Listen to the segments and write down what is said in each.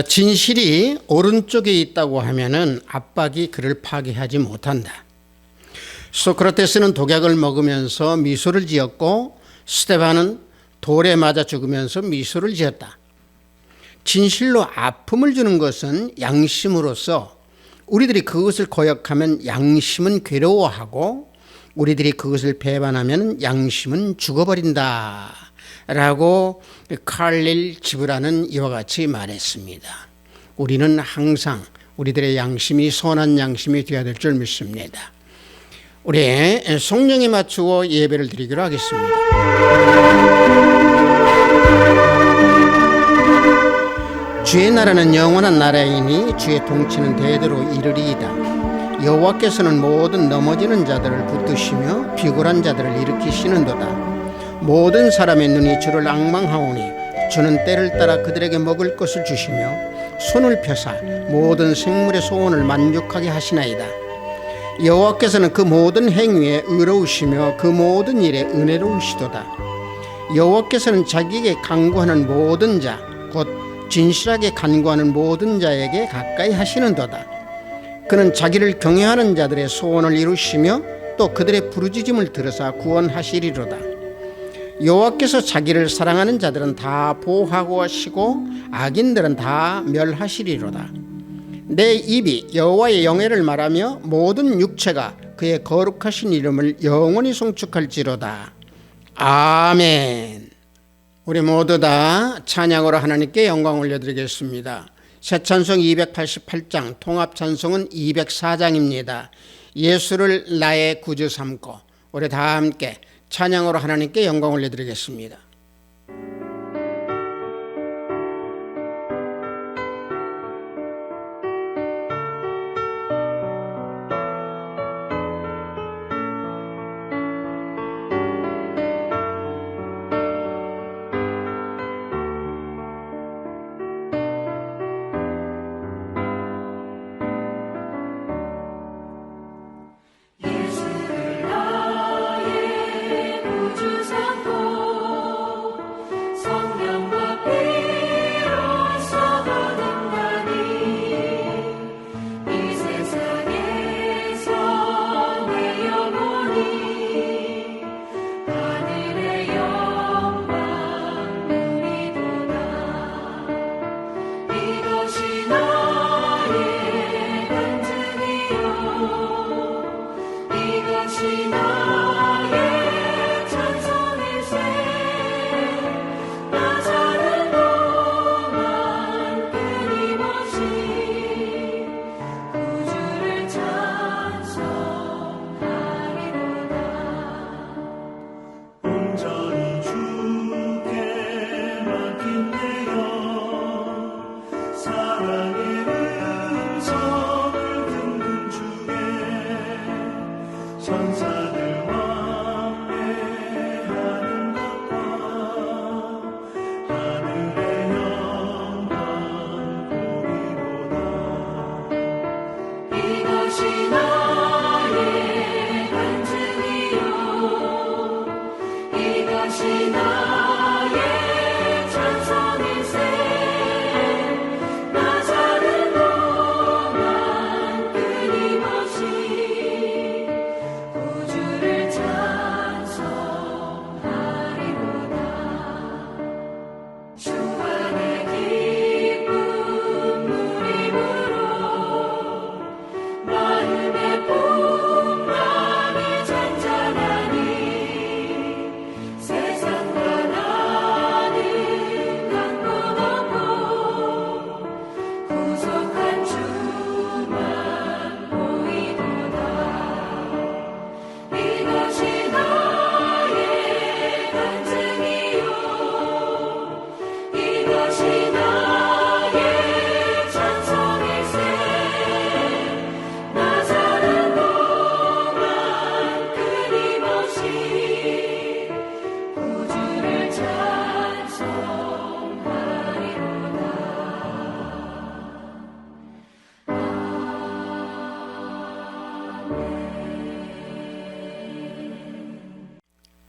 진실이 오른쪽에 있다고 하면은 압박이 그를 파괴하지 못한다. 소크라테스는 독약을 먹으면서 미소를 지었고 스데반은 돌에 맞아 죽으면서 미소를 지었다. 진실로 아픔을 주는 것은 양심으로서 우리들이 그것을 거역하면 양심은 괴로워하고 우리들이 그것을 배반하면 양심은 죽어버린다 라고 칼릴 지브라는 이와 같이 말했습니다. 우리는 항상 우리들의 양심이 선한 양심이 되어야 될 줄 믿습니다. 우리 성령에 맞추어 예배를 드리기로 하겠습니다. 주의 나라는 영원한 나라이니 주의 통치는 대대로 이르리이다. 여호와께서는 모든 넘어지는 자들을 붙드시며 비굴한 자들을 일으키시는도다. 모든 사람의 눈이 주를 앙망하오니 주는 때를 따라 그들에게 먹을 것을 주시며 손을 펴사 모든 생물의 소원을 만족하게 하시나이다. 여호와께서는 그 모든 행위에 의로우시며 그 모든 일에 은혜로우시도다. 여호와께서는 자기에게 간구하는 모든 자, 곧 진실하게 간구하는 모든 자에게 가까이 하시는도다. 그는 자기를 경외하는 자들의 소원을 이루시며 또 그들의 부르짖음을 들으사 구원하시리로다. 여호와께서 자기를 사랑하는 자들은 다 보호하고 하시고 악인들은 다 멸하시리로다. 내 입이 여호와의 영예를 말하며 모든 육체가 그의 거룩하신 이름을 영원히 송축할지로다. 아멘. 우리 모두 다 찬양으로 하나님께 영광 올려드리겠습니다. 새 찬송 288장, 통합 찬송은 204장입니다. 예수를 나의 구주 삼고. 우리 다 함께 찬양으로 하나님께 영광 올려드리겠습니다.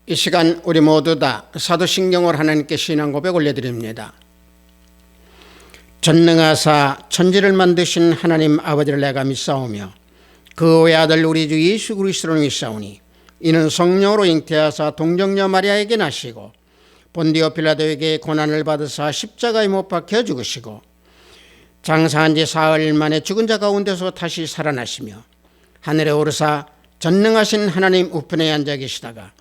이 시간 우리 모두 다 사도신경으로 하나님께 신앙 고백 올려드립니다. 전능하사 천지를 만드신 하나님 아버지를 내가 믿사오며 그 외아들 우리 주 예수 그리스도를 믿사오니 이는 성령으로 잉태하사 동정녀 마리아에게 나시고 본디오 빌라도에게 고난을 받으사 십자가에 못 박혀 죽으시고 장사한 지 사흘 만에 죽은 자 가운데서 다시 살아나시며 하늘에 오르사 전능하신 하나님 우편에 앉아 계시다가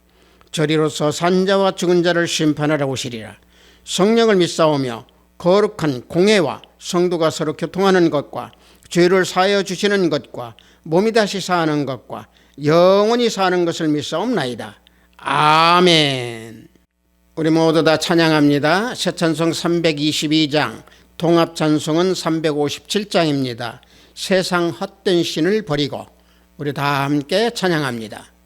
저리로서 산자와 죽은 자를 심판하러 오시리라. 성령을 믿사오며 거룩한 공회와 성도가 서로 교통하는 것과 죄를 사하여 주시는 것과 몸이 다시 사는 것과 영원히 사는 것을 믿사옵나이다. 아멘. 우리 모두 다 찬양합니다. 새 찬송 322장, 통합 찬송은 357장입니다. 세상 헛된 신을 버리고 우리 다 함께 찬양합니다.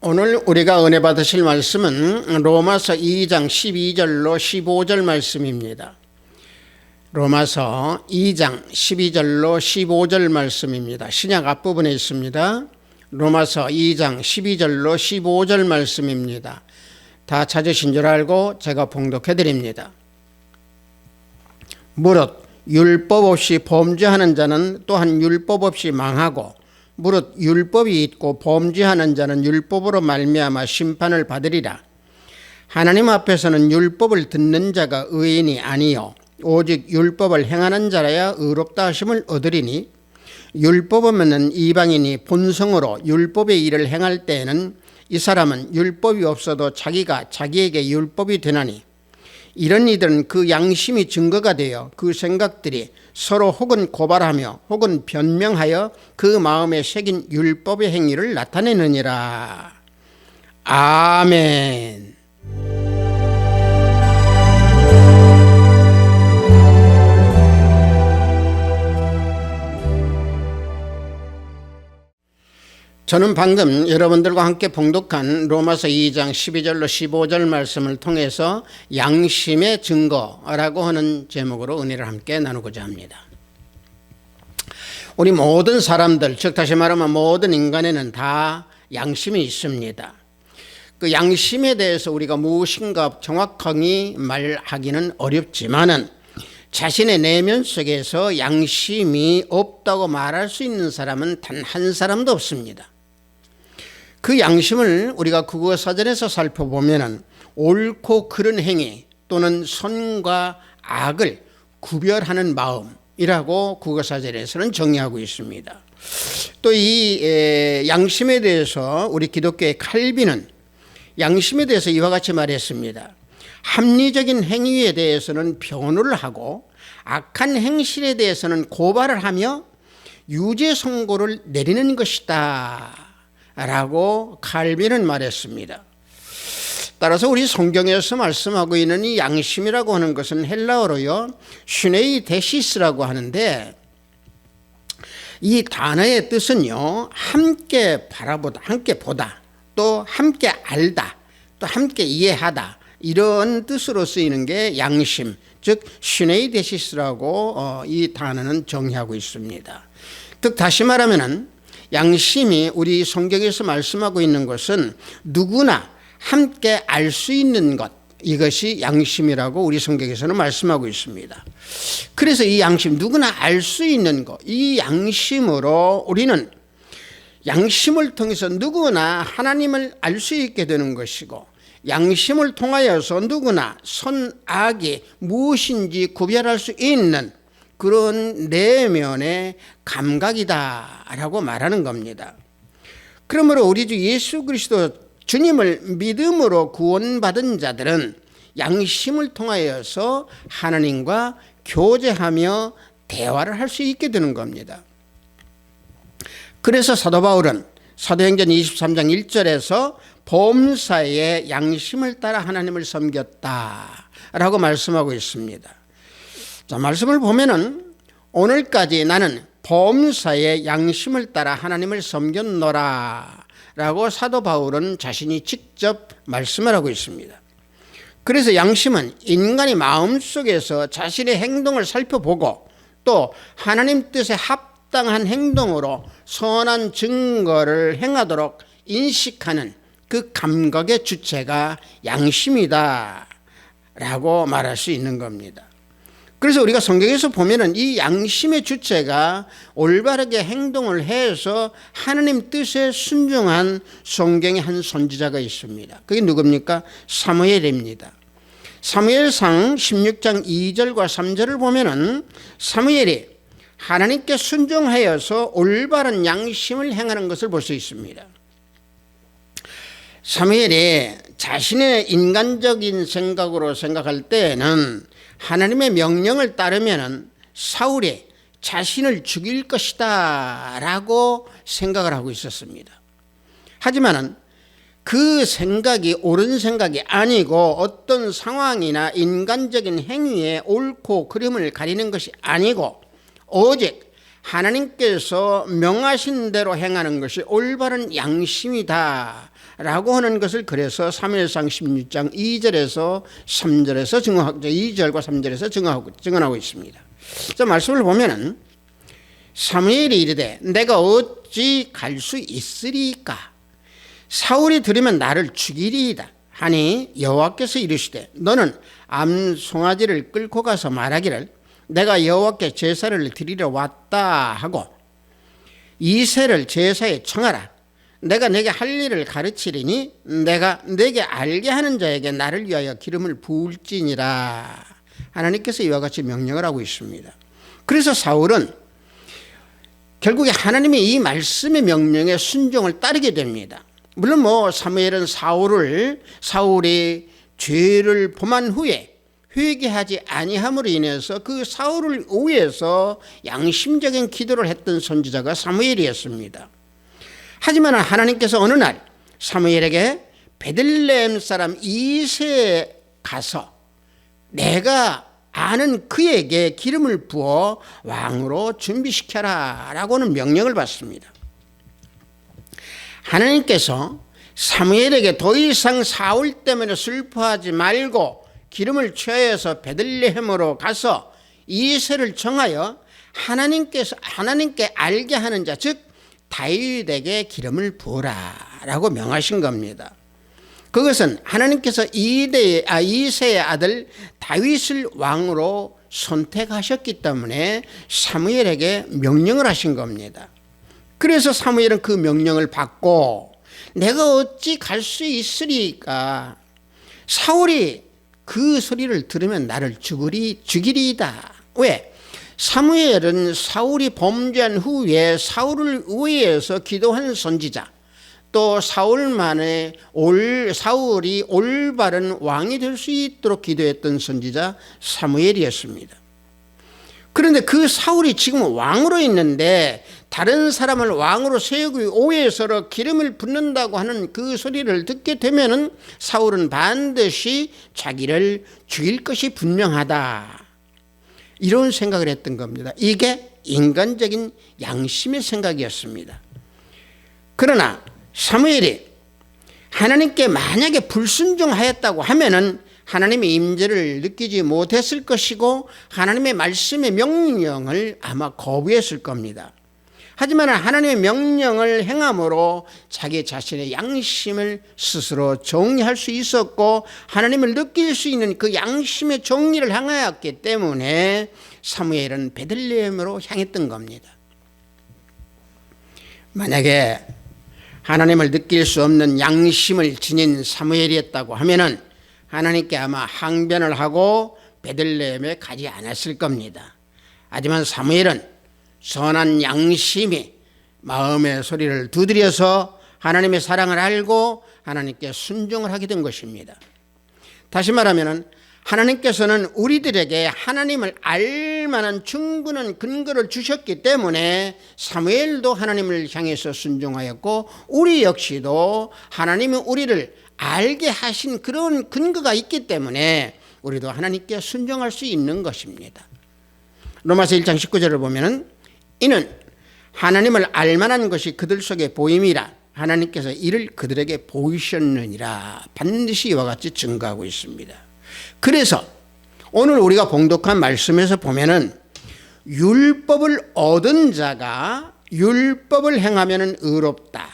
오늘 우리가 은혜 받으실 말씀은 로마서 2장 12절로 15절 말씀입니다. 로마서 2장 12절로 15절 말씀입니다. 신약 앞부분에 있습니다. 로마서 2장 12절로 15절 말씀입니다. 다 찾으신 줄 알고 제가 봉독해 드립니다. 무릇 율법 없이 범죄하는 자는 또한 율법 없이 망하고 무릇 율법이 있고 범죄하는 자는 율법으로 말미암아 심판을 받으리라. 하나님 앞에서는 율법을 듣는 자가 의인이 아니요 오직 율법을 행하는 자라야 의롭다 하심을 얻으리니 율법 없는 이방인이 본성으로 율법의 일을 행할 때에는 이 사람은 율법이 없어도 자기가 자기에게 율법이 되나니 이런 이들은 그 양심이 증거가 되어 그 생각들이 서로 혹은 고발하며 혹은 변명하여 그 마음에 새긴 율법의 행위를 나타내느니라. 아멘. 저는 방금 여러분들과 함께 봉독한 로마서 2장 12절로 15절 말씀을 통해서 양심의 증거라고 하는 제목으로 은혜를 함께 나누고자 합니다. 우리 모든 사람들, 즉 다시 말하면 모든 인간에는 다 양심이 있습니다. 그 양심에 대해서 우리가 무엇인가 정확하게 말하기는 어렵지만은 자신의 내면 속에서 양심이 없다고 말할 수 있는 사람은 단 한 사람도 없습니다. 그 양심을 우리가 국어사전에서 살펴보면 옳고 그른 행위 또는 선과 악을 구별하는 마음이라고 국어사전에서는 정의하고 있습니다. 또 이 양심에 대해서 우리 기독교의 칼빈은 양심에 대해서 이와 같이 말했습니다. 합리적인 행위에 대해서는 변호를 하고 악한 행실에 대해서는 고발을 하며 유죄 선고를 내리는 것이다 라고 칼빈은 말했습니다. 따라서 우리 성경에서 말씀하고 있는 이 양심이라고 하는 것은 헬라어로요 슈네이 데시스라고 하는데, 이 단어의 뜻은요 함께 바라보다, 함께 보다, 또 함께 알다, 또 함께 이해하다, 이런 뜻으로 쓰이는 게 양심, 즉 슈네이데시스라고 이 단어는 정의하고 있습니다. 즉 다시 말하면은 양심이 우리 성경에서 말씀하고 있는 것은 누구나 함께 알 수 있는 것, 이것이 양심이라고 우리 성경에서는 말씀하고 있습니다. 그래서 이 양심, 누구나 알 수 있는 것, 이 양심으로 우리는 양심을 통해서 누구나 하나님을 알 수 있게 되는 것이고, 양심을 통하여서 누구나 선악이 무엇인지 구별할 수 있는 그런 내면의 감각이다라고 말하는 겁니다. 그러므로 우리 주 예수 그리스도 주님을 믿음으로 구원받은 자들은 양심을 통하여서 하나님과 교제하며 대화를 할 수 있게 되는 겁니다. 그래서 사도 바울은 사도행전 23장 1절에서 범사의 양심을 따라 하나님을 섬겼다라고 말씀하고 있습니다. 자, 말씀을 보면은 오늘까지 나는 범사의 양심을 따라 하나님을 섬겼노라 라고 사도 바울은 자신이 직접 말씀을 하고 있습니다. 그래서 양심은 인간의 마음속에서 자신의 행동을 살펴보고 또 하나님 뜻에 합당한 행동으로 선한 증거를 행하도록 인식하는 그 감각의 주체가 양심이다 라고 말할 수 있는 겁니다. 그래서 우리가 성경에서 보면은 이 양심의 주체가 올바르게 행동을 해서 하나님 뜻에 순종한 성경의 한 선지자가 있습니다. 그게 누굽니까? 사무엘입니다. 사무엘상 16장 2절과 3절을 보면은 사무엘이 하나님께 순종하여서 올바른 양심을 행하는 것을 볼 수 있습니다. 사무엘이 자신의 인간적인 생각으로 생각할 때에는 하나님의 명령을 따르면 사울이 자신을 죽일 것이다 라고 생각을 하고 있었습니다. 하지만 그 생각이 옳은 생각이 아니고 어떤 상황이나 인간적인 행위에 옳고 그름을 가리는 것이 아니고 오직 하나님께서 명하신 대로 행하는 것이 올바른 양심이다 라고 하는 것을 그래서 사무엘상 16장 2절에서 3절에서 증언하고 2절과 3절에서 증언하고 있습니다. 자, 말씀을 보면은 사무엘이 이르되 내가 어찌 갈 수 있으리까? 사울이 들으면 나를 죽이리이다 하니 여호와께서 이르시되 너는 암송아지를 끌고 가서 말하기를 내가 여호와께 제사를 드리러 왔다 하고 이새를 제사에 청하라. 내가 내게 할 일을 가르치리니 내가 내게 알게 하는 자에게 나를 위하여 기름을 부을지니라. 하나님께서 이와 같이 명령을 하고 있습니다. 그래서 사울은 결국에 하나님의 이 말씀의 명령에 순종을 따르게 됩니다. 물론 사무엘은 사울이 죄를 범한 후에 회개하지 아니함으로 인해서 그 사울을 위해서 양심적인 기도를 했던 선지자가 사무엘이었습니다. 하지만 하나님께서 어느 날 사무엘에게 베들레헴 사람 이새에 가서 내가 아는 그에게 기름을 부어 왕으로 준비시켜라 라고는 명령을 받습니다. 하나님께서 사무엘에게 더 이상 사울 때문에 슬퍼하지 말고 기름을 취하여서 베들레헴으로 가서 이새를 정하여 하나님께 알게 하는 자, 즉 다윗에게 기름을 부어라 라고 명하신 겁니다. 그것은 하나님께서 이새의 아들 다윗을 왕으로 선택하셨기 때문에 사무엘에게 명령을 하신 겁니다. 그래서 사무엘은 그 명령을 받고 내가 어찌 갈 수 있으리까? 사울이 그 소리를 들으면 나를 죽이리이다. 왜? 사무엘은 사울이 범죄한 후에 사울을 위해서 기도한 선지자, 또 사울이 올바른 왕이 될 수 있도록 기도했던 선지자 사무엘이었습니다. 그런데 그 사울이 지금 왕으로 있는데 다른 사람을 왕으로 세우기 위해서 기름을 붓는다고 하는 그 소리를 듣게 되면은 사울은 반드시 자기를 죽일 것이 분명하다, 이런 생각을 했던 겁니다. 이게 인간적인 양심의 생각이었습니다. 그러나 사무엘이 하나님께 만약에 불순종하였다고 하면은 하나님의 임재를 느끼지 못했을 것이고 하나님의 말씀의 명령을 아마 거부했을 겁니다. 하지만 하나님의 명령을 행함으로 자기 자신의 양심을 스스로 정리할 수 있었고 하나님을 느낄 수 있는 그 양심의 정리를 향하였기 때문에 사무엘은 베들레헴으로 향했던 겁니다. 만약에 하나님을 느낄 수 없는 양심을 지닌 사무엘이었다고 하면은 하나님께 아마 항변을 하고 베들레헴에 가지 않았을 겁니다. 하지만 사무엘은 선한 양심이 마음의 소리를 두드려서 하나님의 사랑을 알고 하나님께 순종을 하게 된 것입니다. 다시 말하면 하나님께서는 우리들에게 하나님을 알만한 충분한 근거를 주셨기 때문에 사무엘도 하나님을 향해서 순종하였고 우리 역시도 하나님이 우리를 알게 하신 그런 근거가 있기 때문에 우리도 하나님께 순종할 수 있는 것입니다. 로마서 1장 19절을 보면은 이는 하나님을 알만한 것이 그들 속에 보임이라 하나님께서 이를 그들에게 보이셨느니라 반드시 이와 같이 증거하고 있습니다. 그래서 오늘 우리가 봉독한 말씀에서 보면은 율법을 얻은 자가 율법을 행하면 의롭다.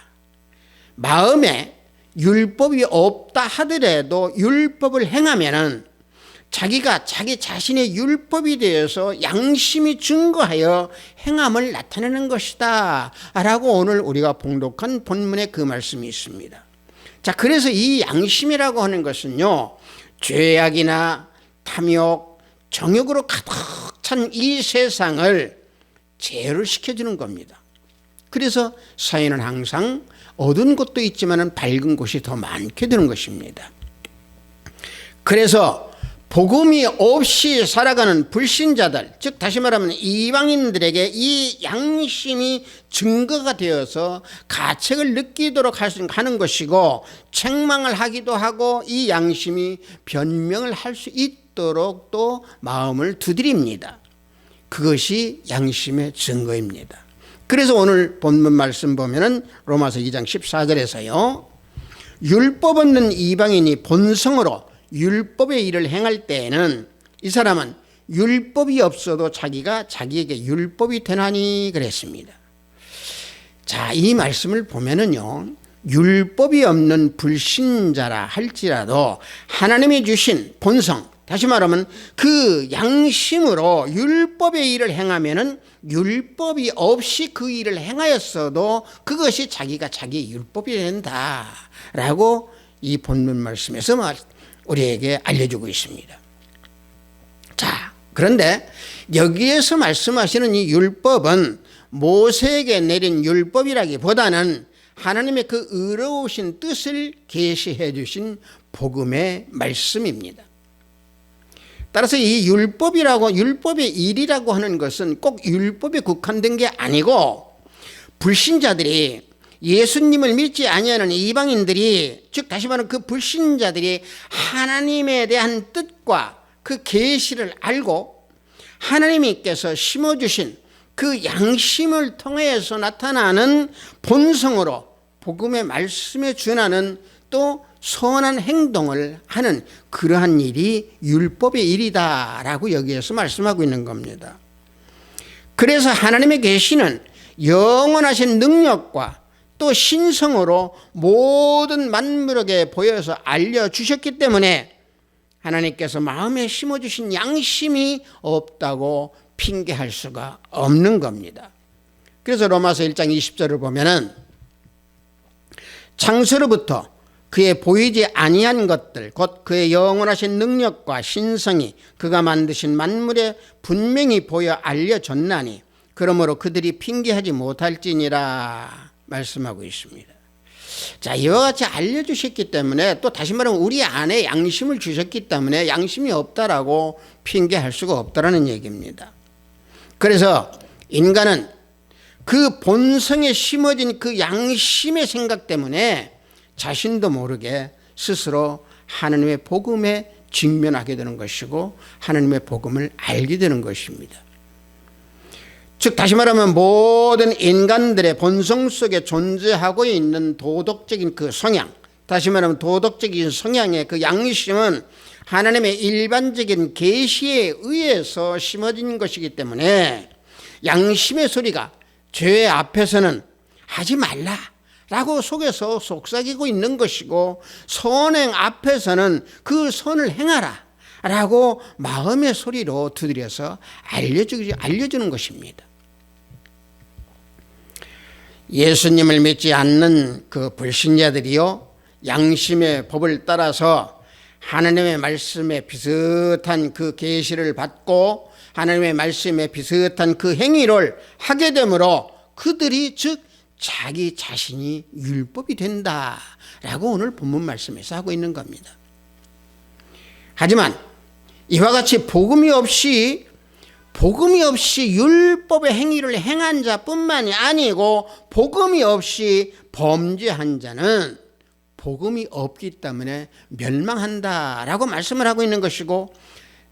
마음에 율법이 없다 하더라도 율법을 행하면은 자기가 자기 자신의 율법이 되어서 양심이 증거하여 행함을 나타내는 것이다 라고 오늘 우리가 봉독한 본문에 그 말씀이 있습니다. 자, 그래서 이 양심이라고 하는 것은요, 죄악이나 탐욕, 정욕으로 가득 찬 이 세상을 제어를 시켜주는 겁니다. 그래서 사회는 항상 어두운 곳도 있지만 밝은 곳이 더 많게 되는 것입니다. 그래서 복음이 없이 살아가는 불신자들, 즉 다시 말하면 이방인들에게 이 양심이 증거가 되어서 가책을 느끼도록 하는 것이고 책망을 하기도 하고 이 양심이 변명을 할 수 있도록 또 마음을 두드립니다. 그것이 양심의 증거입니다. 그래서 오늘 본문 말씀 보면은 로마서 2장 14절에서요. 율법 없는 이방인이 본성으로 율법의 일을 행할 때에는 이 사람은 율법이 없어도 자기가 자기에게 율법이 되나니 그랬습니다. 자, 이 말씀을 보면은요, 율법이 없는 불신자라 할지라도 하나님이 주신 본성, 다시 말하면 그 양심으로 율법의 일을 행하면은 율법이 없이 그 일을 행하였어도 그것이 자기가 자기의 율법이 된다라고 이 본문 말씀에서 우리에게 알려주고 있습니다. 자, 그런데 여기에서 말씀하시는 이 율법은 모세에게 내린 율법이라기보다는 하나님의 그 의로우신 뜻을 계시해 주신 복음의 말씀입니다. 따라서 이 율법의 일이라고 하는 것은 꼭 율법에 국한된 게 아니고 불신자들이 예수님을 믿지 아니하는 이방인들이, 즉 다시 말하면 그 불신자들이 하나님에 대한 뜻과 그 계시를 알고 하나님께서 심어주신 그 양심을 통해서 나타나는 본성으로 복음의 말씀에 준하는 또 선한 행동을 하는 그러한 일이 율법의 일이다라고 여기에서 말씀하고 있는 겁니다. 그래서 하나님의 계시는 영원하신 능력과 또 신성으로 모든 만물에게 보여서 알려주셨기 때문에 하나님께서 마음에 심어주신 양심이 없다고 핑계할 수가 없는 겁니다. 그래서 로마서 1장 20절을 보면은 창세로부터 그의 보이지 아니한 것들 곧 그의 영원하신 능력과 신성이 그가 만드신 만물에 분명히 보여 알려졌나니 그러므로 그들이 핑계하지 못할지니라 말씀하고 있습니다. 자, 이와 같이 알려주셨기 때문에 또 다시 말하면 우리 안에 양심을 주셨기 때문에 양심이 없다라고 핑계할 수가 없다라는 얘기입니다. 그래서 인간은 그 본성에 심어진 그 양심의 생각 때문에 자신도 모르게 스스로 하나님의 복음에 직면하게 되는 것이고 하나님의 복음을 알게 되는 것입니다. 즉 다시 말하면 모든 인간들의 본성 속에 존재하고 있는 도덕적인 그 성향, 다시 말하면 도덕적인 성향의 그 양심은 하나님의 일반적인 계시에 의해서 심어진 것이기 때문에 양심의 소리가 죄 앞에서는 하지 말라 라고 속에서 속삭이고 있는 것이고 선행 앞에서는 그 선을 행하라 라고 마음의 소리로 두드려서 알려주는 것입니다. 예수님을 믿지 않는 그 불신자들이요, 양심의 법을 따라서 하나님의 말씀에 비슷한 그 계시를 받고 하나님의 말씀에 비슷한 그 행위를 하게 되므로 그들이 즉 자기 자신이 율법이 된다라고 오늘 본문 말씀에서 하고 있는 겁니다. 하지만 이와 같이 복음이 없이 율법의 행위를 행한 자뿐만이 아니고 복음이 없이 범죄한 자는 복음이 없기 때문에 멸망한다라고 말씀을 하고 있는 것이고,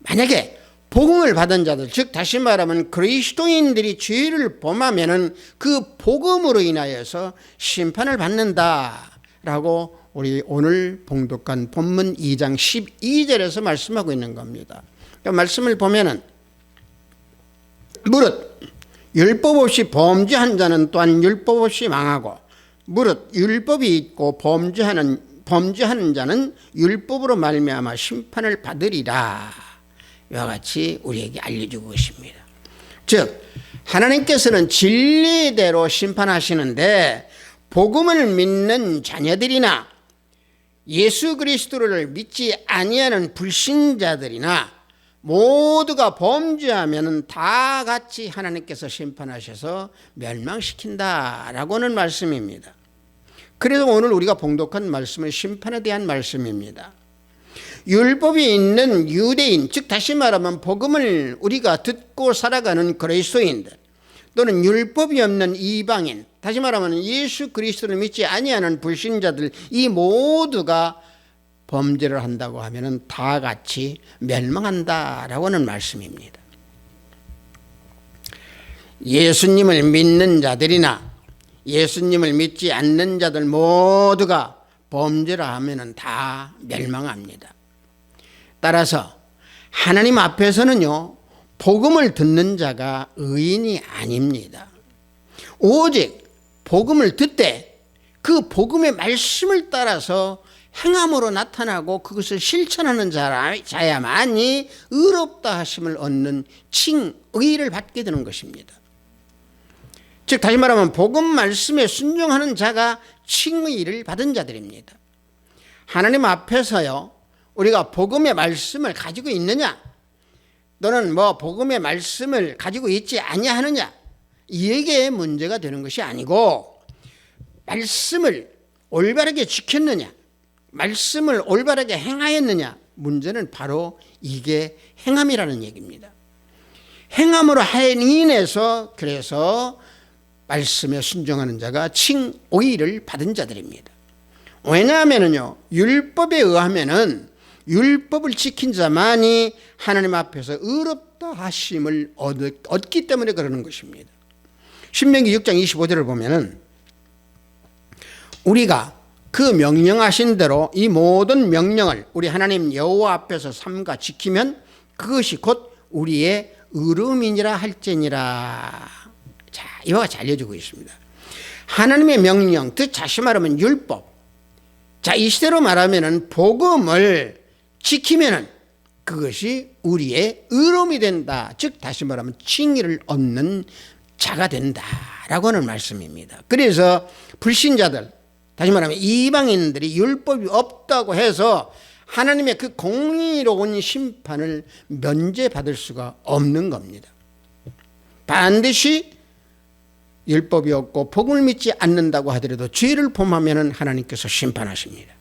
만약에 복음을 받은 자들, 즉 다시 말하면 그리스도인들이 죄를 범하면은 그 복음으로 인하여서 심판을 받는다라고 우리 오늘 봉독한 본문 2장 12절에서 말씀하고 있는 겁니다. 그러니까 말씀을 보면은 무릇 율법 없이 범죄한 자는 또한 율법 없이 망하고 무릇 율법이 있고 범죄하는 자는 율법으로 말미암아 심판을 받으리라. 이와 같이 우리에게 알려주고 있습니다. 즉 하나님께서는 진리대로 심판하시는데 복음을 믿는 자녀들이나 예수 그리스도를 믿지 아니하는 불신자들이나 모두가 범죄하면 다 같이 하나님께서 심판하셔서 멸망시킨다라고는 말씀입니다. 그래서 오늘 우리가 봉독한 말씀은 심판에 대한 말씀입니다. 율법이 있는 유대인, 즉 다시 말하면 복음을 우리가 듣고 살아가는 그리스도인들, 또는 율법이 없는 이방인, 다시 말하면 예수 그리스도를 믿지 아니하는 불신자들, 이 모두가 범죄를 한다고 하면 다 같이 멸망한다라고 하는 말씀입니다. 예수님을 믿는 자들이나 예수님을 믿지 않는 자들 모두가 범죄를 하면 다 멸망합니다. 따라서 하나님 앞에서는요, 복음을 듣는 자가 의인이 아닙니다. 오직 복음을 듣되 그 복음의 말씀을 따라서 행함으로 나타나고 그것을 실천하는 자야만이 의롭다 하심을 얻는 칭의를 받게 되는 것입니다. 즉 다시 말하면 복음 말씀에 순종하는 자가 칭의를 받은 자들입니다. 하나님 앞에서요, 우리가 복음의 말씀을 가지고 있느냐, 또는 복음의 말씀을 가지고 있지 아니하느냐, 이게 문제가 되는 것이 아니고, 말씀을 올바르게 지켰느냐, 말씀을 올바르게 행하였느냐, 문제는 바로 이게 행함이라는 얘기입니다. 행함으로 인해서 그래서 말씀에 순종하는 자가 칭의를 받은 자들입니다. 왜냐하면요, 율법에 의하면은 율법을 지킨 자만이 하나님 앞에서 의롭다 하심을 얻기 때문에 그러는 것입니다. 신명기 6장 25절을 보면은 우리가 그 명령하신 대로 이 모든 명령을 우리 하나님 여호와 앞에서 삼가 지키면 그것이 곧 우리의 의로움이니라 할지니라. 자, 이와 같이 알려주고 있습니다. 하나님의 명령, 즉 다시 말하면 율법. 자, 이 시대로 말하면은 복음을 지키면은 그것이 우리의 의로움이 된다. 즉 다시 말하면 칭의를 얻는 자가 된다라고 하는 말씀입니다. 그래서 불신자들, 다시 말하면 이방인들이 율법이 없다고 해서 하나님의 그 공의로운 심판을 면제받을 수가 없는 겁니다. 반드시 율법이 없고 복음을 믿지 않는다고 하더라도 죄를 범하면 하나님께서 심판하십니다.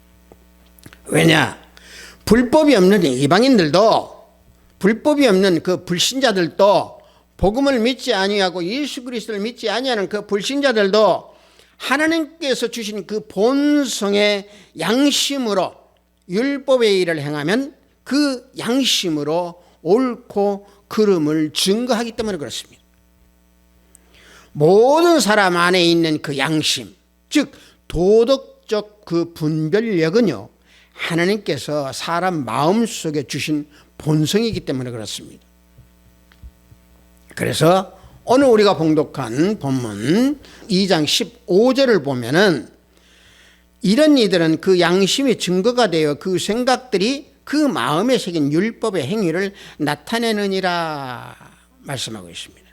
왜냐? 불법이 없는 이방인들도, 불법이 없는 그 불신자들도, 복음을 믿지 아니하고 예수 그리스도를 믿지 아니하는 그 불신자들도 하나님께서 주신 그 본성의 양심으로 율법의 일을 행하면 그 양심으로 옳고 그름을 증거하기 때문에 그렇습니다. 모든 사람 안에 있는 그 양심, 즉 도덕적 그 분별력은요, 하나님께서 사람 마음속에 주신 본성이기 때문에 그렇습니다. 그래서 오늘 우리가 봉독한 본문 2장 15절을 보면은 이런 이들은 그 양심이 증거가 되어 그 생각들이 그 마음에 새긴 율법의 행위를 나타내느니라 말씀하고 있습니다.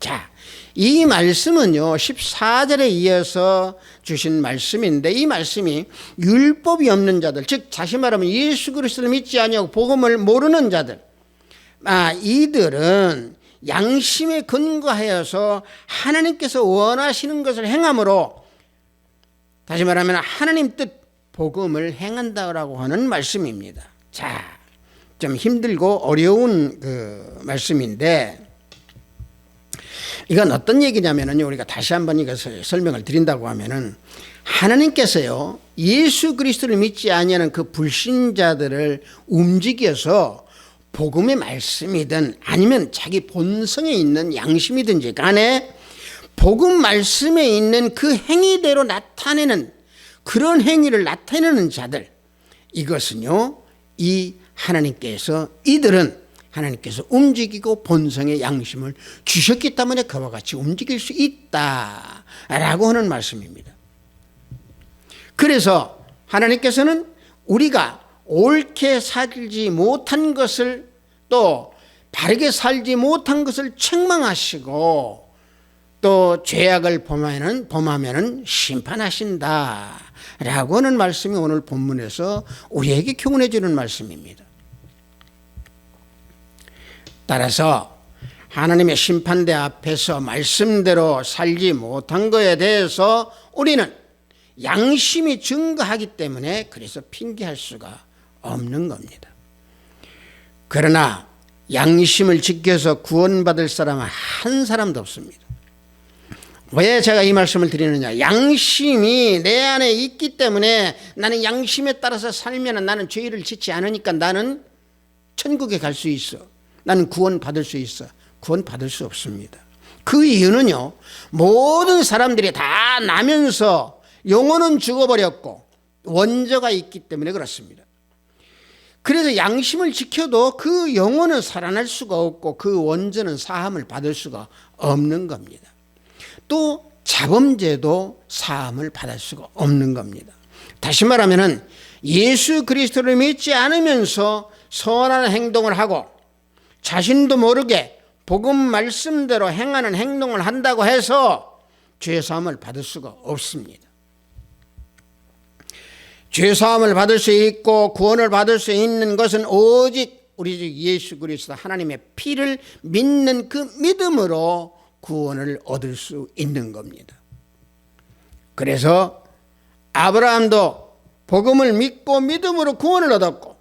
자, 이 말씀은요 14절에 이어서 주신 말씀인데, 이 말씀이 율법이 없는 자들, 즉 다시 말하면 예수 그리스도를 믿지 아니하고 복음을 모르는 자들, 이들은 양심에 근거하여서 하나님께서 원하시는 것을 행함으로, 다시 말하면 하나님 뜻 복음을 행한다라고 하는 말씀입니다. 자, 좀 힘들고 어려운 그 말씀인데, 이건 어떤 얘기냐면요, 우리가 다시 한번 이것을 설명을 드린다고 하면은, 하나님께서요 예수 그리스도를 믿지 아니하는 그 불신자들을 움직여서 복음의 말씀이든 아니면 자기 본성에 있는 양심이든지 간에 복음 말씀에 있는 그 행위대로 나타내는, 그런 행위를 나타내는 자들, 이것은요 이 하나님께서, 이들은 하나님께서 움직이고 본성의 양심을 주셨기 때문에 그와 같이 움직일 수 있다라고 하는 말씀입니다. 그래서 하나님께서는 우리가 옳게 살지 못한 것을, 또 바르게 살지 못한 것을 책망하시고, 또 죄악을 범하면은 심판하신다라고 하는 말씀이 오늘 본문에서 우리에게 교훈해 주는 말씀입니다. 따라서 하나님의 심판대 앞에서 말씀대로 살지 못한 것에 대해서 우리는 양심이 증거하기 때문에 그래서 핑계할 수가 없는 겁니다. 그러나 양심을 지켜서 구원받을 사람은 한 사람도 없습니다. 왜 제가 이 말씀을 드리느냐? 양심이 내 안에 있기 때문에 나는 양심에 따라서 살면 나는 죄를 짓지 않으니까 나는 천국에 갈 수 있어. 나는 구원받을 수 있어. 구원받을 수 없습니다. 그 이유는요, 모든 사람들이 다 나면서 영혼은 죽어버렸고 원죄가 있기 때문에 그렇습니다. 그래서 양심을 지켜도 그 영혼은 살아날 수가 없고 그 원죄는 사함을 받을 수가 없는 겁니다. 또 자범죄도 사함을 받을 수가 없는 겁니다. 다시 말하면 예수 그리스도를 믿지 않으면서 선한 행동을 하고 자신도 모르게 복음 말씀대로 행하는 행동을 한다고 해서 죄사함을 받을 수가 없습니다. 죄사함을 받을 수 있고 구원을 받을 수 있는 것은 오직 우리 주 예수 그리스도 하나님의 피를 믿는 그 믿음으로 구원을 얻을 수 있는 겁니다. 그래서 아브라함도 복음을 믿고 믿음으로 구원을 얻었고,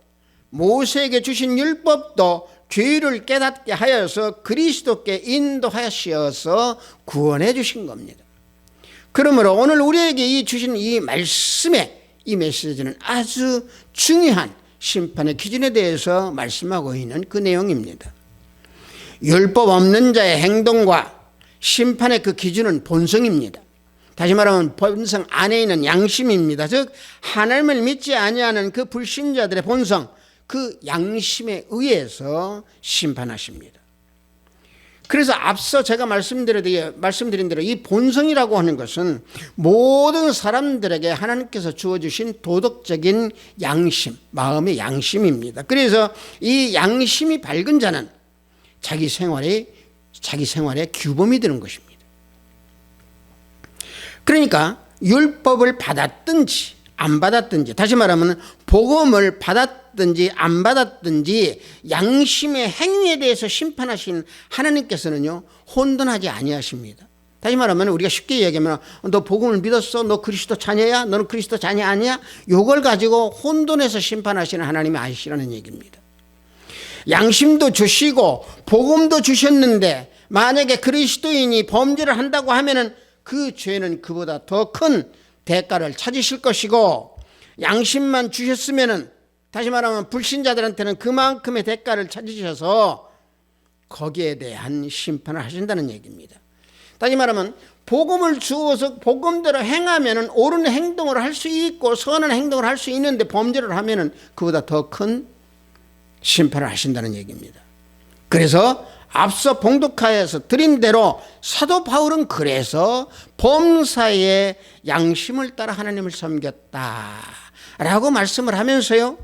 모세에게 주신 율법도 죄를 깨닫게 하여서 그리스도께 인도하셔서 구원해 주신 겁니다. 그러므로 오늘 우리에게 이 주신 이 말씀의 이 메시지는 아주 중요한 심판의 기준에 대해서 말씀하고 있는 그 내용입니다. 율법 없는 자의 행동과 심판의 그 기준은 본성입니다. 다시 말하면 본성 안에 있는 양심입니다. 즉 하나님을 믿지 아니하는 그 불신자들의 본성, 그 양심에 의해서 심판하십니다. 그래서 앞서 제가 말씀드린 대로 이 본성이라고 하는 것은 모든 사람들에게 하나님께서 주어주신 도덕적인 양심, 마음의 양심입니다. 그래서 이 양심이 밝은 자는 자기 생활의 규범이 되는 것입니다. 그러니까 율법을 받았든지 안 받았든지, 다시 말하면 복음을 받았든지 안 받았든지 양심의 행위에 대해서 심판하신 하나님께서는요, 혼돈하지 아니하십니다. 다시 말하면 우리가 쉽게 얘기하면 너 복음을 믿었어? 너 그리스도 자녀야? 너는 그리스도 자녀 아니야? 이걸 가지고 혼돈해서 심판하시는 하나님이 아니시라는 얘기입니다. 양심도 주시고 복음도 주셨는데 만약에 그리스도인이 범죄를 한다고 하면은 그 죄는 그보다 더 큰 대가를 찾으실 것이고, 양심만 주셨으면은 다시 말하면 불신자들한테는 그만큼의 대가를 찾으셔서 거기에 대한 심판을 하신다는 얘기입니다. 다시 말하면 복음을 주어서 복음대로 행하면은 옳은 행동을 할 수 있고 선한 행동을 할 수 있는데 범죄를 하면은 그보다 더 큰 심판을 하신다는 얘기입니다. 그래서 앞서 봉독하여서 드린 대로 사도 바울은 그래서 범사의 양심을 따라 하나님을 섬겼다라고 말씀을 하면서요,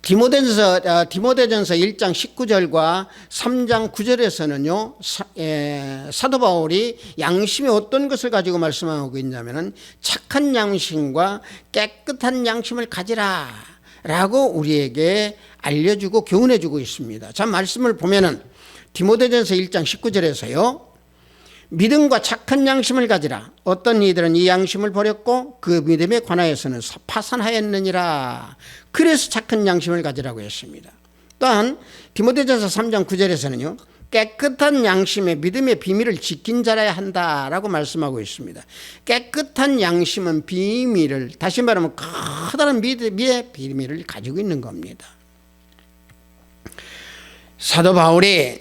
디모데전서 1장 19절과 3장 9절에서는요, 사도 바울이 양심이 어떤 것을 가지고 말씀하고 있냐면은 착한 양심과 깨끗한 양심을 가지라 라고 우리에게 알려주고 교훈해주고 있습니다. 자, 말씀을 보면은 디모데전서 1장 19절에서요, 믿음과 착한 양심을 가지라. 어떤 이들은 이 양심을 버렸고 그 믿음에 관하여서는 파산하였느니라. 그래서 착한 양심을 가지라고 했습니다. 또한 디모데전서 3장 9절에서는요, 깨끗한 양심의 믿음의 비밀을 지킨 자라야 한다라고 말씀하고 있습니다. 깨끗한 양심은 비밀을, 다시 말하면 커다란 믿음의 비밀을 가지고 있는 겁니다. 사도 바울이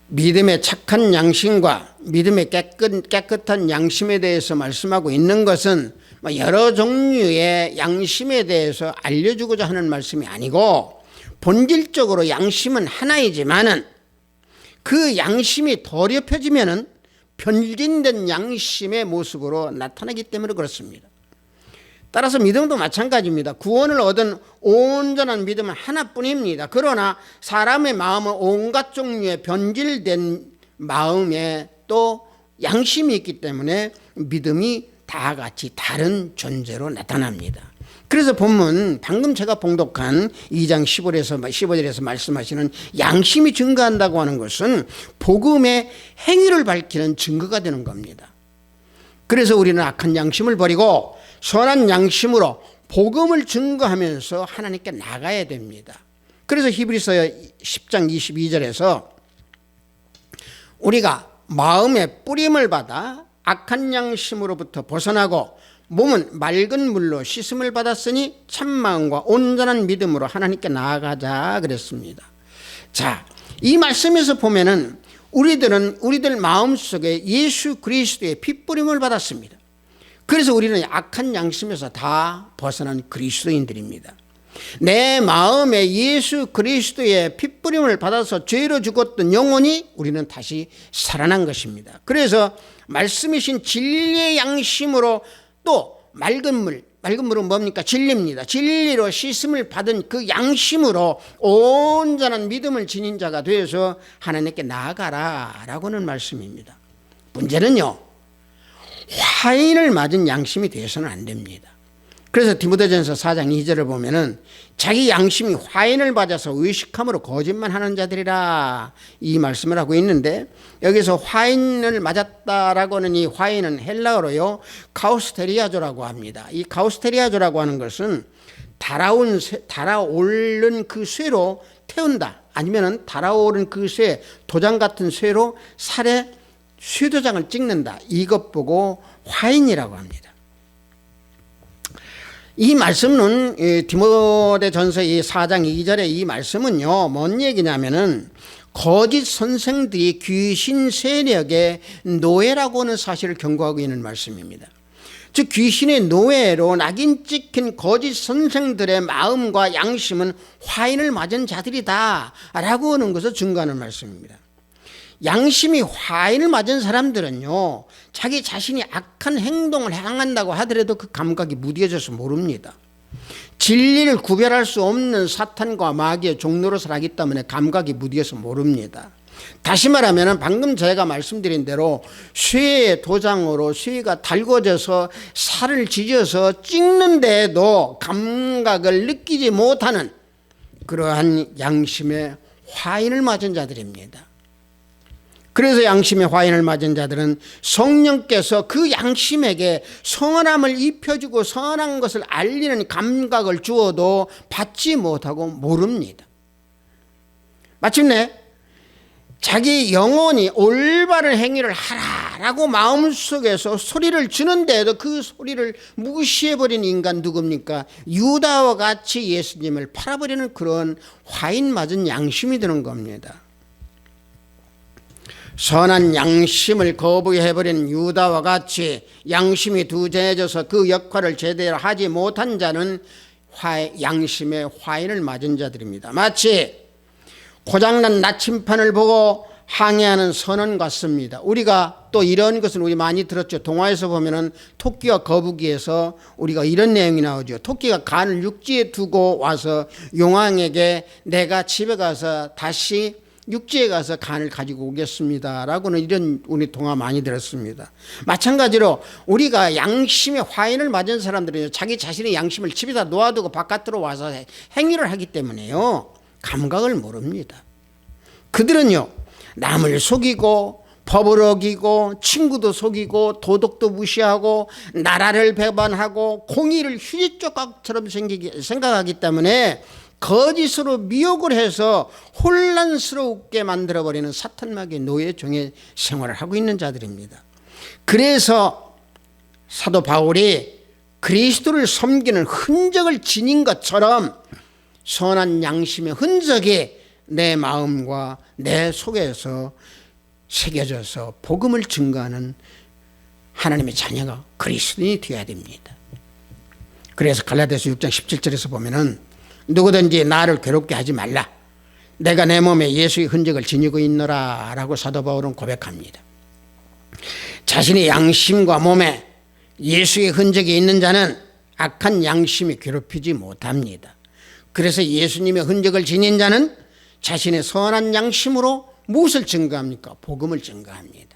믿음의 착한 양심과 믿음의 깨끗한 양심에 대해서 말씀하고 있는 것은 여러 종류의 양심에 대해서 알려주고자 하는 말씀이 아니고, 본질적으로 양심은 하나이지만은 그 양심이 더럽혀지면은 변질된 양심의 모습으로 나타나기 때문에 그렇습니다. 따라서 믿음도 마찬가지입니다. 구원을 얻은 온전한 믿음은 하나뿐입니다. 그러나 사람의 마음은 온갖 종류의 변질된 마음에 또 양심이 있기 때문에 믿음이 다 같이 다른 존재로 나타납니다. 그래서 본문 방금 제가 봉독한 2장 15절에서 말씀하시는 양심이 증거한다고 하는 것은 복음의 행위를 밝히는 증거가 되는 겁니다. 그래서 우리는 악한 양심을 버리고 선한 양심으로 복음을 증거하면서 하나님께 나가야 됩니다. 그래서 히브리서 10장 22절에서 우리가 마음의 뿌림을 받아 악한 양심으로부터 벗어나고 몸은 맑은 물로 씻음을 받았으니 참마음과 온전한 믿음으로 하나님께 나아가자 그랬습니다. 자, 이 말씀에서 보면은 우리들 마음속에 예수 그리스도의 핏뿌림을 받았습니다. 그래서 우리는 악한 양심에서 다 벗어난 그리스도인들입니다. 내 마음에 예수 그리스도의 핏뿌림을 받아서 죄로 죽었던 영혼이 우리는 다시 살아난 것입니다. 그래서 말씀이신 진리의 양심으로 또 맑은 물은 뭡니까? 진리입니다. 진리로 씻음을 받은 그 양심으로 온전한 믿음을 지닌 자가 되어서 하나님께 나아가라 라고는 말씀입니다. 문제는요, 화인을 맞은 양심이 되어서는 안 됩니다. 그래서 디모데전서 4장 2절을 보면은 자기 양심이 화인을 맞아서 의식함으로 거짓말하는 자들이라 이 말씀을 하고 있는데, 여기서 화인을 맞았다라고 하는 이 화인은 헬라어로요 카우스테리아조라고 합니다. 이 카우스테리아조라고 하는 것은 달아오른 그 쇠로 태운다, 아니면은 달아오른 그 쇠, 도장 같은 쇠로 살에 쇠도장을 찍는다, 이것 보고 화인이라고 합니다. 이 말씀은 디모데전서 4장 2절의 이 말씀은요, 뭔 얘기냐면은 거짓 선생들이 귀신 세력의 노예라고 하는 사실을 경고하고 있는 말씀입니다. 즉 귀신의 노예로 낙인 찍힌 거짓 선생들의 마음과 양심은 화인을 맞은 자들이다 라고 하는 것을 증거하는 말씀입니다. 양심이 화인을 맞은 사람들은요, 자기 자신이 악한 행동을 행한다고 하더라도 그 감각이 무뎌져서 모릅니다. 진리를 구별할 수 없는 사탄과 마귀의 종로로 살아가기 때문에 감각이 무뎌서 모릅니다. 다시 말하면 방금 제가 말씀드린 대로 쇠의 도장으로 쇠가 달궈져서 살을 지져서 찍는데도 감각을 느끼지 못하는 그러한 양심의 화인을 맞은 자들입니다. 그래서 양심의 화인을 맞은 자들은 성령께서 그 양심에게 선함을 입혀주고 선한 것을 알리는 감각을 주어도 받지 못하고 모릅니다. 마침내 자기 영혼이 올바른 행위를 하라라고 마음속에서 소리를 주는데도 그 소리를 무시해버린 인간 누굽니까? 유다와 같이 예수님을 팔아버리는 그런 화인 맞은 양심이 되는 겁니다. 선한 양심을 거부해버린 유다와 같이 양심이 두저해져서 그 역할을 제대로 하지 못한 자는 양심의 화인을 맞은 자들입니다. 마치 고장난 나침판을 보고 항해하는 선원 같습니다. 우리가 또 이런 것은 우리 많이 들었죠. 동화에서 보면은 토끼와 거북이에서 우리가 이런 내용이 나오죠. 토끼가 간을 육지에 두고 와서 용왕에게 내가 집에 가서 다시 육지에 가서 간을 가지고 오겠습니다 라고는 이런 우리 동화 많이 들었습니다. 마찬가지로 우리가 양심의 화인을 맞은 사람들은 자기 자신의 양심을 집에다 놓아두고 바깥으로 와서 행위를 하기 때문에요, 감각을 모릅니다. 그들은요, 남을 속이고 법을 어기고 친구도 속이고 도덕도 무시하고 나라를 배반하고 공의를 휴지조각처럼 생각하기 때문에 거짓으로 미혹을 해서 혼란스럽게 만들어버리는 사탄마귀의 노예종의 생활을 하고 있는 자들입니다. 그래서 사도 바울이 그리스도를 섬기는 흔적을 지닌 것처럼 선한 양심의 흔적이 내 마음과 내 속에서 새겨져서 복음을 증거하는 하나님의 자녀가 그리스도인이 되어야 됩니다. 그래서 갈라디아서 6장 17절에서 보면은 누구든지 나를 괴롭게 하지 말라, 내가 내 몸에 예수의 흔적을 지니고 있노라 라고 사도 바울은 고백합니다. 자신의 양심과 몸에 예수의 흔적이 있는 자는 악한 양심이 괴롭히지 못합니다. 그래서 예수님의 흔적을 지닌 자는 자신의 선한 양심으로 무엇을 증거합니까? 복음을 증거합니다.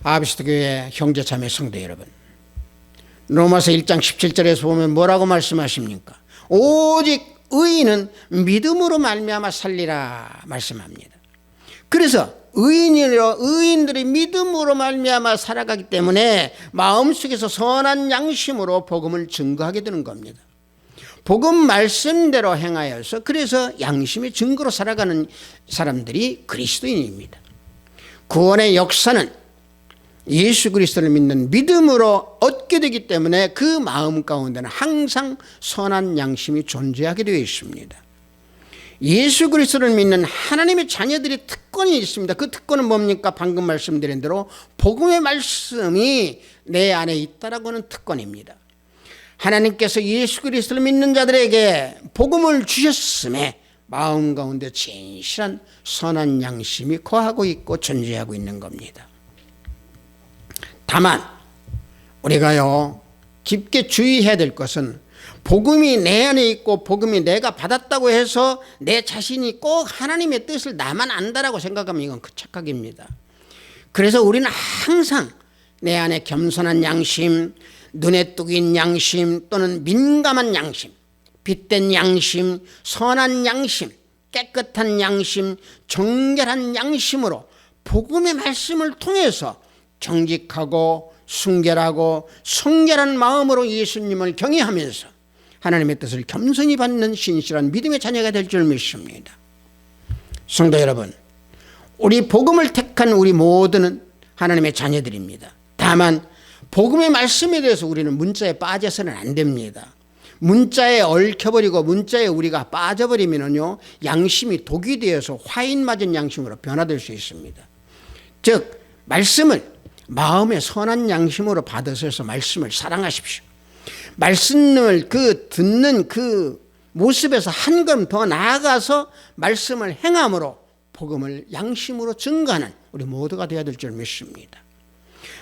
아비스트 교회 형제자매 성도 여러분, 로마서 1장 17절에서 보면 뭐라고 말씀하십니까? 오직 의인은 믿음으로 말미암아 살리라 말씀합니다. 그래서 의인들이 믿음으로 말미암아 살아가기 때문에 마음속에서 선한 양심으로 복음을 증거하게 되는 겁니다. 복음 말씀대로 행하여서 그래서 양심의 증거로 살아가는 사람들이 그리스도인입니다. 구원의 역사는 예수 그리스도를 믿는 믿음으로 얻게 되기 때문에 그 마음 가운데는 항상 선한 양심이 존재하게 되어 있습니다. 예수 그리스도를 믿는 하나님의 자녀들의 특권이 있습니다. 그 특권은 뭡니까? 방금 말씀드린 대로 복음의 말씀이 내 안에 있다라고 하는 특권입니다. 하나님께서 예수 그리스도를 믿는 자들에게 복음을 주셨음에 마음 가운데 진실한 선한 양심이 거하고 있고 존재하고 있는 겁니다. 다만 우리가요, 깊게 주의해야 될 것은 복음이 내 안에 있고 복음이 내가 받았다고 해서 내 자신이 꼭 하나님의 뜻을 나만 안다라고 생각하면 이건 그 착각입니다. 그래서 우리는 항상 내 안에 겸손한 양심, 눈에 뚝인 양심 또는 민감한 양심, 빛된 양심, 선한 양심, 깨끗한 양심, 정결한 양심으로 복음의 말씀을 통해서 정직하고 순결하고 성결한 마음으로 예수님을 경외하면서 하나님의 뜻을 겸손히 받는 신실한 믿음의 자녀가 될 줄 믿습니다. 성도 여러분, 우리 복음을 택한 우리 모두는 하나님의 자녀들입니다. 다만 복음의 말씀에 대해서 우리는 문자에 빠져서는 안 됩니다. 문자에 얽혀버리고 문자에 우리가 빠져버리면요, 양심이 독이 되어서 화인 맞은 양심으로 변화될 수 있습니다. 즉 말씀을 마음의 선한 양심으로 받으셔서 말씀을 사랑하십시오. 말씀을 듣는 그 모습에서 한 걸음 더 나아가서 말씀을 행함으로 복음을 양심으로 증거하는 우리 모두가 되어야 될 줄 믿습니다.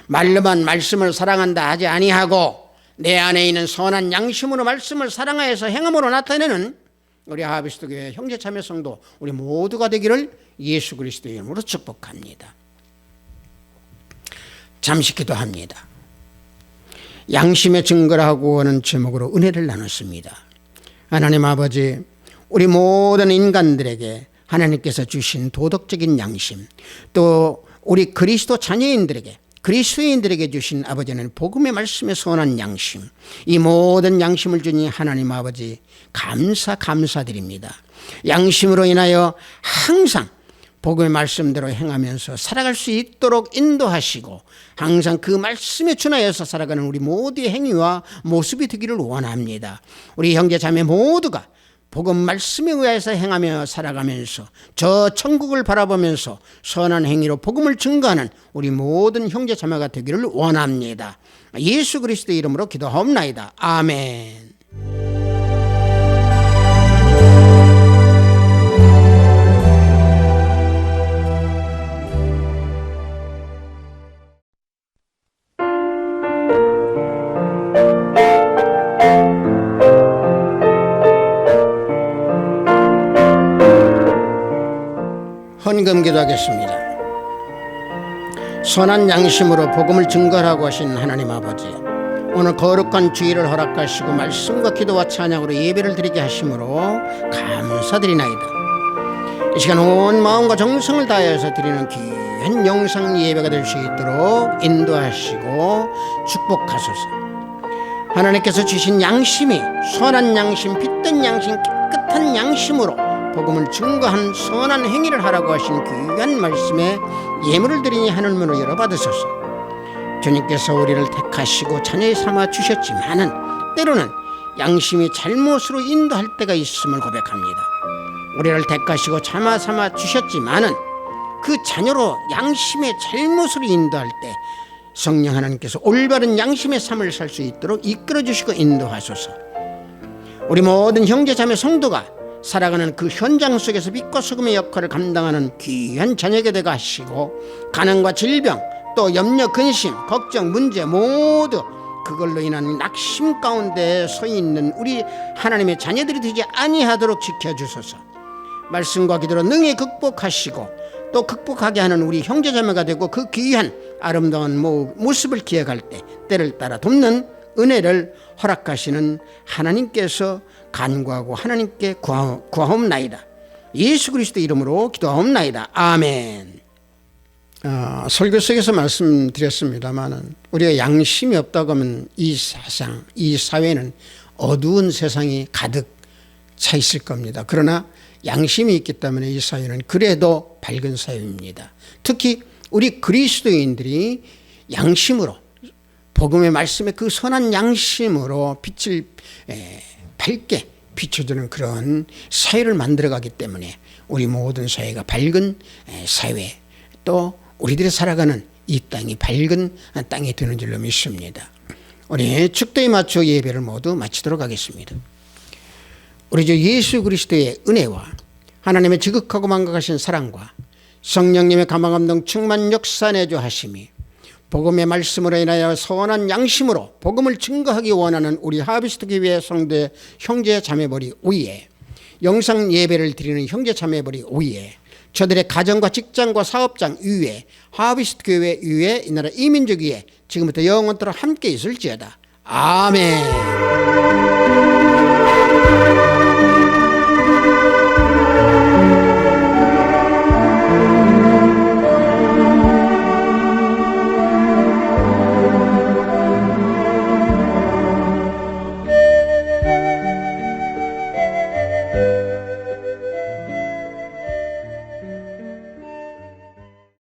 말로만 말씀을 사랑한다 하지 아니하고 내 안에 있는 선한 양심으로 말씀을 사랑하여서 행함으로 나타내는 우리 하비스트 교회 형제 자매 성도 우리 모두가 되기를 예수 그리스도의 이름으로 축복합니다. 잠시 기도합니다. 양심의 증거라고 하는 제목으로 은혜를 나눴습니다. 하나님 아버지, 우리 모든 인간들에게 하나님께서 주신 도덕적인 양심, 또 우리 그리스도 자녀인들에게, 그리스도인들에게 주신 아버지는 복음의 말씀에 선한 양심, 이 모든 양심을 주니 하나님 아버지 감사드립니다. 양심으로 인하여 항상 복음의 말씀대로 행하면서 살아갈 수 있도록 인도하시고 항상 그 말씀에 준하여서 살아가는 우리 모두의 행위와 모습이 되기를 원합니다. 우리 형제 자매 모두가 복음 말씀에 의해서 행하며 살아가면서 저 천국을 바라보면서 선한 행위로 복음을 증거하는 우리 모든 형제 자매가 되기를 원합니다. 예수 그리스도의 이름으로 기도하옵나이다. 아멘. 헌금 기도하겠습니다. 선한 양심으로 복음을 증거하라고 하신 하나님 아버지, 오늘 거룩한 주일을 허락하시고 말씀과 기도와 찬양으로 예배를 드리게 하심으로 감사드리나이다. 이 시간 온 마음과 정성을 다하여서 드리는 귀한 영상 예배가 될 수 있도록 인도하시고 축복하소서. 하나님께서 주신 양심이 선한 양심, 빛된 양심, 깨끗한 양심으로 복음을 증거한 선한 행위를 하라고 하신 귀한 말씀에 예물을 드리니 하늘문을 열어 받으소서. 주님께서 우리를 택하시고 자녀의 삼아 주셨지만은 때로는 양심이 잘못으로 인도할 때가 있음을 고백합니다. 우리를 택하시고 삼아 주셨지만은 그 자녀로 양심의 잘못으로 인도할 때 성령 하나님께서 올바른 양심의 삶을 살 수 있도록 이끌어 주시고 인도하소서. 우리 모든 형제 자매 성도가 살아가는 그 현장 속에서 빛과 소금의 역할을 감당하는 귀한 자녀가 되게 하시고 가난과 질병, 또 염려, 근심, 걱정, 문제 모두 그걸로 인한 낙심 가운데 서 있는 우리 하나님의 자녀들이 되지 아니하도록 지켜주소서. 말씀과 기도로 능히 극복하시고 또 극복하게 하는 우리 형제자매가 되고 그 귀한 아름다운 모습을 기억할 때 때를 따라 돕는 은혜를 허락하시는 하나님께서 간구하고 하나님께 구하옵나이다. 예수 그리스도 이름으로 기도하옵나이다. 아멘. 설교 속에서 말씀드렸습니다만 우리가 양심이 없다고 하면 이 세상, 이 사회는 어두운 세상이 가득 차 있을 겁니다. 그러나 양심이 있기 때문에 이 사회는 그래도 밝은 사회입니다. 특히 우리 그리스도인들이 양심으로 복음의 말씀에 그 선한 양심으로 빛을 밝게 비춰주는 그런 사회를 만들어가기 때문에 우리 모든 사회가 밝은 사회, 또 우리들이 살아가는 이 땅이 밝은 땅이 되는 줄로 믿습니다. 우리 축도에 맞춰 예배를 모두 마치도록 하겠습니다. 우리 주 예수 그리스도의 은혜와 하나님의 지극하고 만각하신 사랑과 성령님의 감화감동 충만 역사 내주 하심이 복음의 말씀으로 인하여 선한 양심으로 복음을 증거하기 원하는 우리 하비스트 교회 성도의 형제 자매벌이 위에, 영상 예배를 드리는 형제 자매벌이 위에, 저들의 가정과 직장과 사업장 위에, 하비스트 교회 위에, 이 나라 이민족 위에 지금부터 영원토록 함께 있을지어다. 아멘.